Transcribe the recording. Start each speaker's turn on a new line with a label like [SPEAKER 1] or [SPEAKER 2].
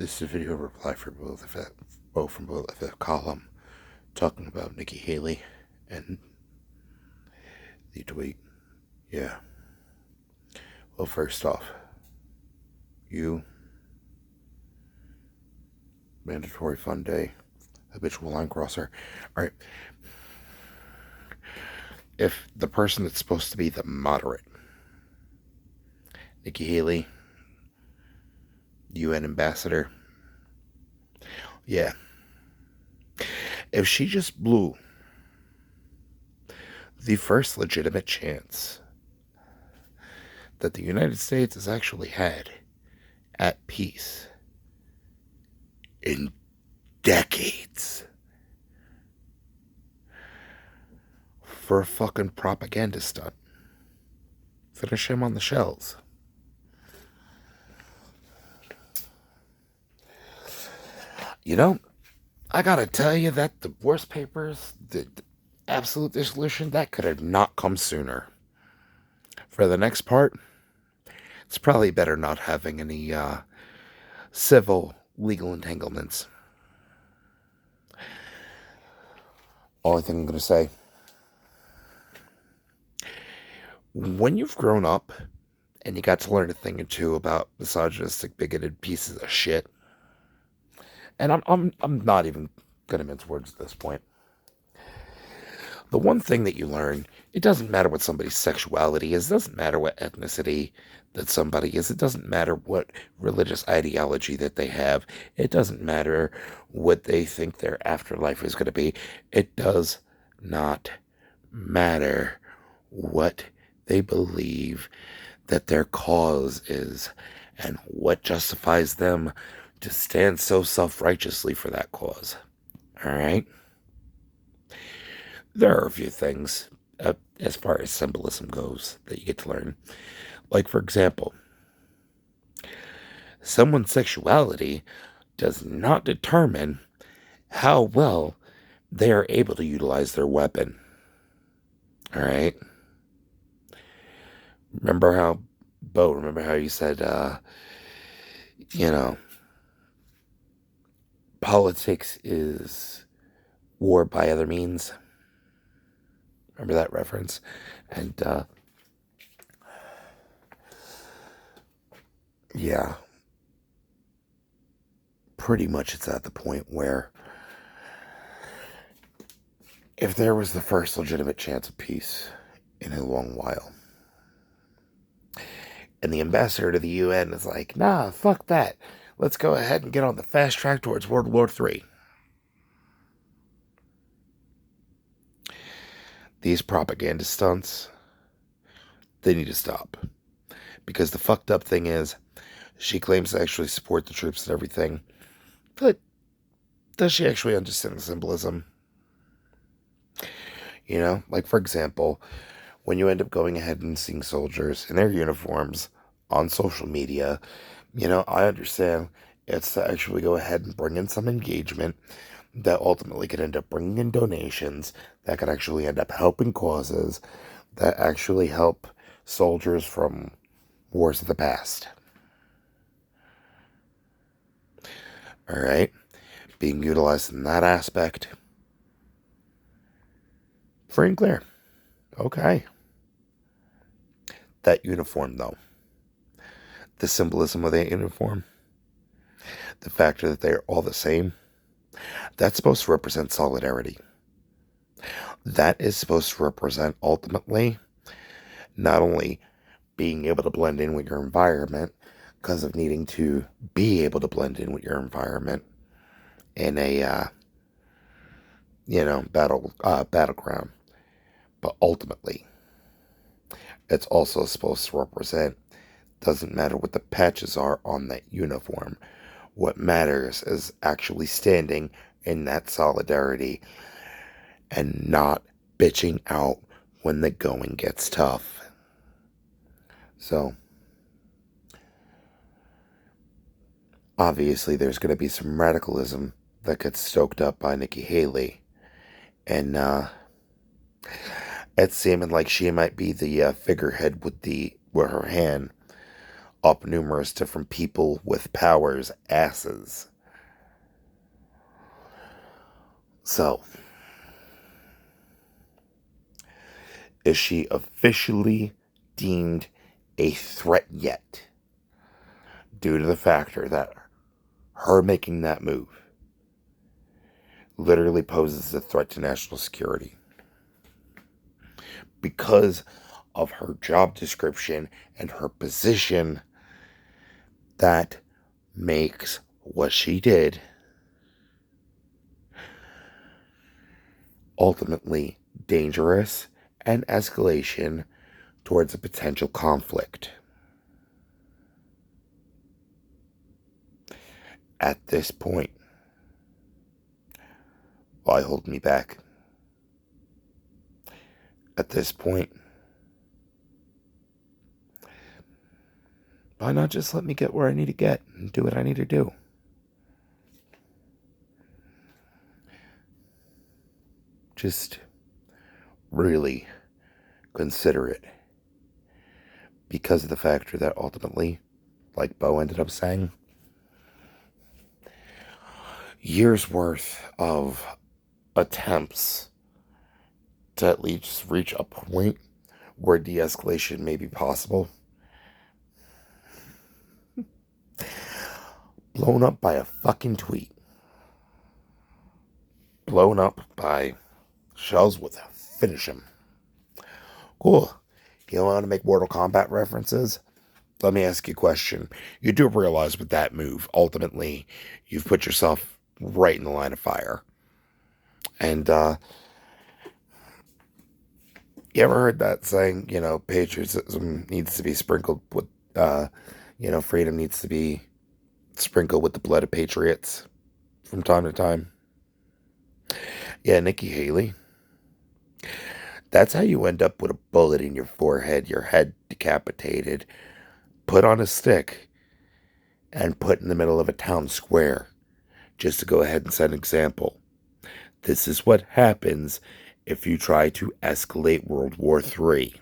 [SPEAKER 1] This is a video reply from both of the column talking about Nikki Haley and the tweet. Yeah. Well, first off, you, mandatory fun day, habitual line crosser. All right. If the person that's supposed to be the moderate, Nikki Haley, UN ambassador, yeah. If she just blew the first legitimate chance that the United States has actually had at peace in decades for a fucking propaganda stunt, finish him on the shelves. You know, I gotta tell you that the worst papers, the absolute dissolution, that could have not come sooner. For the next part, it's probably better not having any civil legal entanglements. Only thing I'm gonna say, when you've grown up and you got to learn a thing or two about misogynistic, bigoted pieces of shit, and I'm not even gonna mince words at this point. The one thing that you learn, it doesn't matter what somebody's sexuality is, it doesn't matter what ethnicity that somebody is, it doesn't matter what religious ideology that they have, it doesn't matter what they think their afterlife is going to be. It does not matter what they believe that their cause is and what justifies them to stand so self-righteously for that cause. All right? There are a few things, as far as symbolism goes, that you get to learn. Like, for example, someone's sexuality does not determine how well they are able to utilize their weapon. All right? Remember how you said, you know, politics is war by other means? Remember that reference? And, yeah, pretty much it's at the point where if there was the first legitimate chance of peace in a long while, and the ambassador to the UN is like, nah, fuck that. Let's go ahead and get on the fast track towards World War III. These propaganda stunts, they need to stop. Because the fucked up thing is, she claims to actually support the troops and everything, but does she actually understand the symbolism? You know, like, for example, when you end up going ahead and seeing soldiers in their uniforms on social media, you know, I understand it's to actually go ahead and bring in some engagement that ultimately could end up bringing in donations that could actually end up helping causes that actually help soldiers from wars of the past. All right? Being utilized in that aspect. Free and clear. Okay. That uniform, though. The symbolism of that uniform. The factor that they're all the same. That's supposed to represent solidarity. That is supposed to represent, ultimately, not only being able to blend in with your environment because of needing to be able to blend in with your environment in a, battleground, but ultimately, it's also supposed to represent, doesn't matter what the patches are on that uniform. What matters is actually standing in that solidarity and not bitching out when the going gets tough. So, obviously, there's going to be some radicalism that gets stoked up by Nikki Haley. And it's seeming like she might be the figurehead with her hand up numerous different people with powers' asses. So, is she officially deemed a threat yet? Due to the factor that her making that move literally poses a threat to national security. Because of her job description and her position, that makes what she did ultimately dangerous and escalation towards a potential conflict. At this point, why hold me back? At this point, why not just let me get where I need to get and do what I need to do? Just really consider it. Because of the factor that ultimately, like Bo ended up saying, years worth of attempts to at least reach a point where de-escalation may be possible, blown up by a fucking tweet. Blown up by shells with a finish him. Cool. You want to make Mortal Kombat references? Let me ask you a question. You do realize with that move, ultimately, you've put yourself right in the line of fire. And, you ever heard that saying, patriotism needs to be sprinkled with, freedom needs to be sprinkled with the blood of patriots from time to time? Yeah, Nikki Haley. That's how you end up with a bullet in your forehead, your head decapitated, put on a stick, and put in the middle of a town square. Just to go ahead and set an example. This is what happens if you try to escalate World War III.